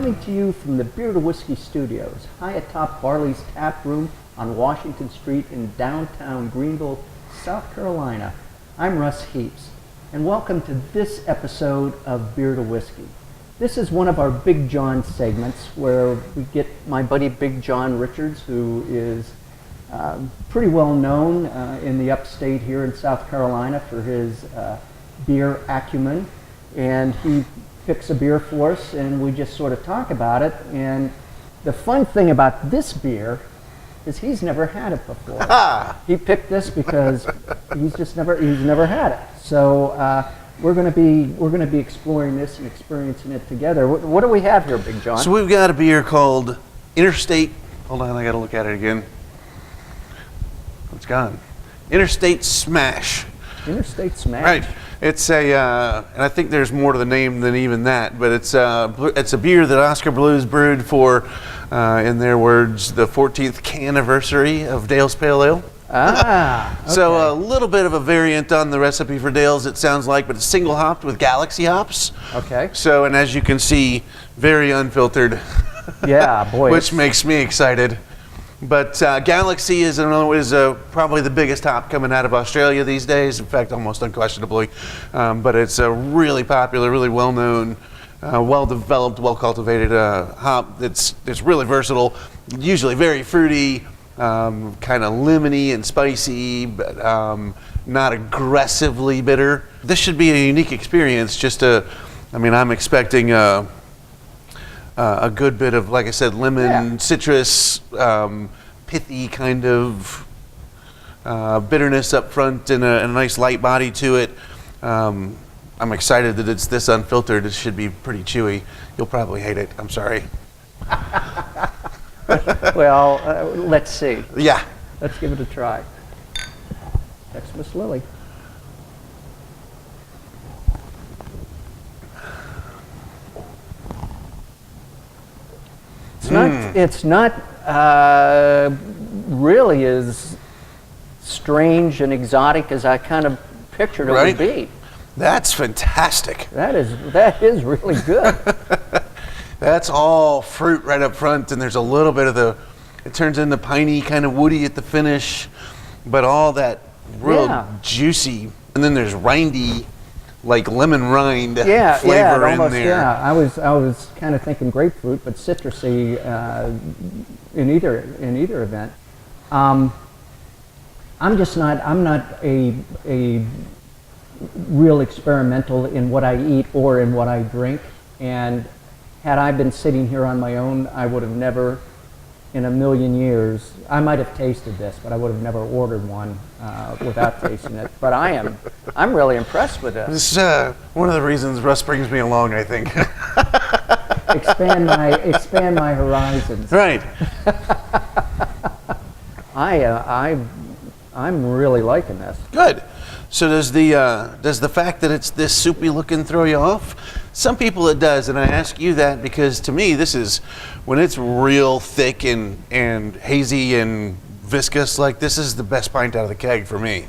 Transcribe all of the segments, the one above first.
coming to you from the Beer to Whiskey Studios, high atop Barley's Tap Room on Washington Street in downtown Greenville, South Carolina. I'm Russ Heaps, and welcome to this episode of Beer to Whiskey. This is one of our Big Jon segments where we get my buddy Big Jon Richards, who is pretty well known in the upstate here in South Carolina for his beer acumen, and he picks a beer for us and we just sort of talk about it. And the fun thing about this beer is he's never had it before. He picked this because he's never had it. So we're going to be exploring this and experiencing it together. What do we have here, Big Jon? So we've got a beer called Interstate. Hold on, I got to look at it again. It's gone. Interstate Smash. Interstate Smash. Right. It's a, and I think there's more to the name than even that, but it's a beer that Oskar Blues brewed for, in their words, the 14th anniversary of Dale's Pale Ale. Ah, okay. So a little bit of a variant on the recipe for Dale's, it sounds like, but it's single hopped with Galaxy hops. Okay. So, and as you can see, very unfiltered. Yeah, boy. Which makes me excited. But Galaxy is probably the biggest hop coming out of Australia these days. In fact, almost unquestionably. But it's a really popular, really well-known, well-developed, well-cultivated hop. It's really versatile. Usually very fruity, kind of lemony and spicy, but not aggressively bitter. This should be a unique experience. I'm expecting a good bit of, like I said, lemon, citrus, pithy kind of bitterness up front and a nice light body to it. I'm excited that it's this unfiltered. It should be pretty chewy. You'll probably hate it. I'm sorry. Well, let's see. Yeah. Let's give it a try. Text Miss Lily. It's not really as strange and exotic as I kind of pictured it would be. That's fantastic. That is really good. That's all fruit right up front, and there's a little bit of it turns into piney, kind of woody at the finish, but all that real juicy, and then there's rindy, like lemon rind flavor in there. Yeah, I was kind of thinking grapefruit, but citrusy in either event. I'm not a real experimental in what I eat or in what I drink, and had I been sitting here on my own, I would have never in a million years, I might have tasted this, but I would have never ordered one without tasting it. But I'm really impressed with this. This is one of the reasons Russ brings me along, I think. expand my horizons. Right. I'm really liking this. Good. So does the fact that it's this soupy looking throw you off? Some people it does, and I ask you that because to me this is when it's real thick and hazy and viscous. Like this is the best pint out of the keg for me.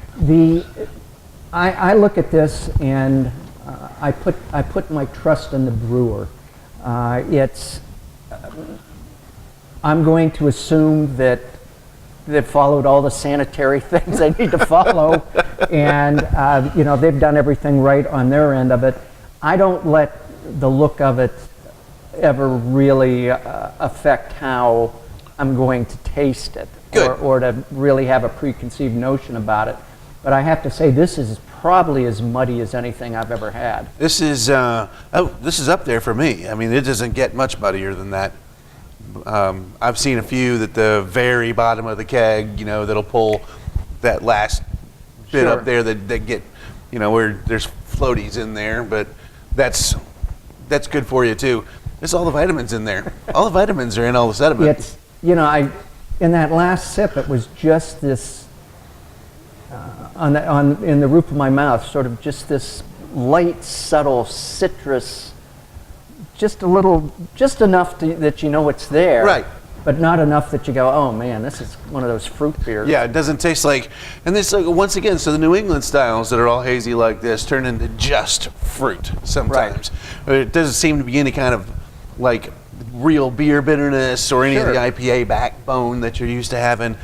I look at this and I put my trust in the brewer. I'm going to assume that they've followed all the sanitary things they need to follow, and they've done everything right on their end of it. I don't let the look of it ever really affect how I'm going to taste it, or to really have a preconceived notion about it. But I have to say, this is probably as muddy as anything I've ever had. This is up there for me. I mean, it doesn't get much muddier than that. I've seen a few at the very bottom of the keg, that'll pull that last bit up there that get, where there's floaties in there, but that's good for you too. There's all the vitamins in there. All the vitamins are in all the sediment. It's, in that last sip, it was just this, in the roof of my mouth, sort of just this light, subtle citrus, just enough that you know it's there. Right. But not enough that you go, oh man, this is one of those fruit beers. Yeah, it doesn't taste like, and this, once again, so the New England styles that are all hazy like this turn into just fruit sometimes. Right. It doesn't seem to be any kind of like real beer bitterness or any of the Sure. IPA backbone that you're used to having.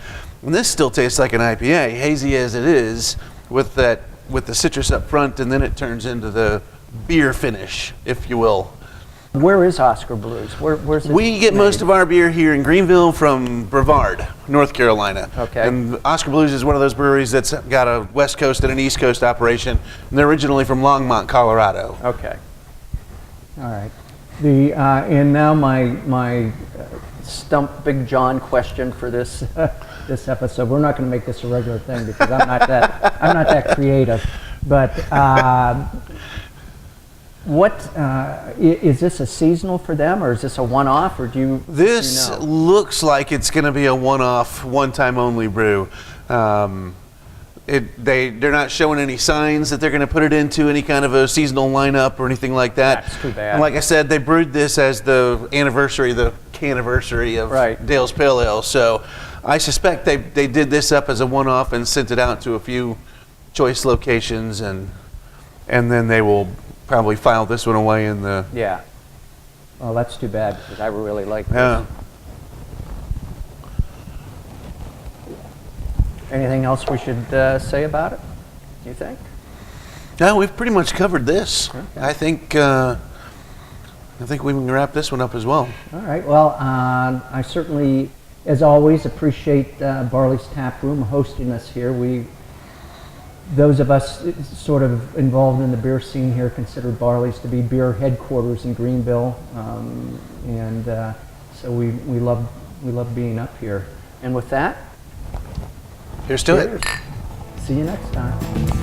And this still tastes like an IPA, hazy as it is, with the citrus up front, and then it turns into the beer finish, if you will. Where is Oskar Blues? Where's it We get made? most of our beer here in Greenville from Brevard, North Carolina. Okay. And Oskar Blues is one of those breweries that's got a West Coast and an East Coast operation. And they're originally from Longmont, Colorado. Okay. All right. And now my stump Big Jon question for this this episode. We're not going to make this a regular thing because I'm not that creative. But is this a seasonal for them, or is this a one-off, or do you? This do you know? looks like it's going to be a one-off, one-time only brew. They're not showing any signs that they're going to put it into any kind of a seasonal lineup or anything like that. That's too bad. And like I said, they brewed this as the anniversary, the canniversary of Right. Dale's Pale Ale. So I suspect they did this up as a one-off and sent it out to a few choice locations, and then they will probably file this one away in the. Yeah. Oh, that's too bad because I really like this. Yeah. Anything else we should say about it? Do you think? No, we've pretty much covered this. Okay. I think we can wrap this one up as well. All right. Well, I certainly, as always, appreciate Barley's Tap Room hosting us here. Those of us sort of involved in the beer scene here consider Barley's to be beer headquarters in Greenville, and so we love being up here. And with that, Here's to it. cheers. See you next time.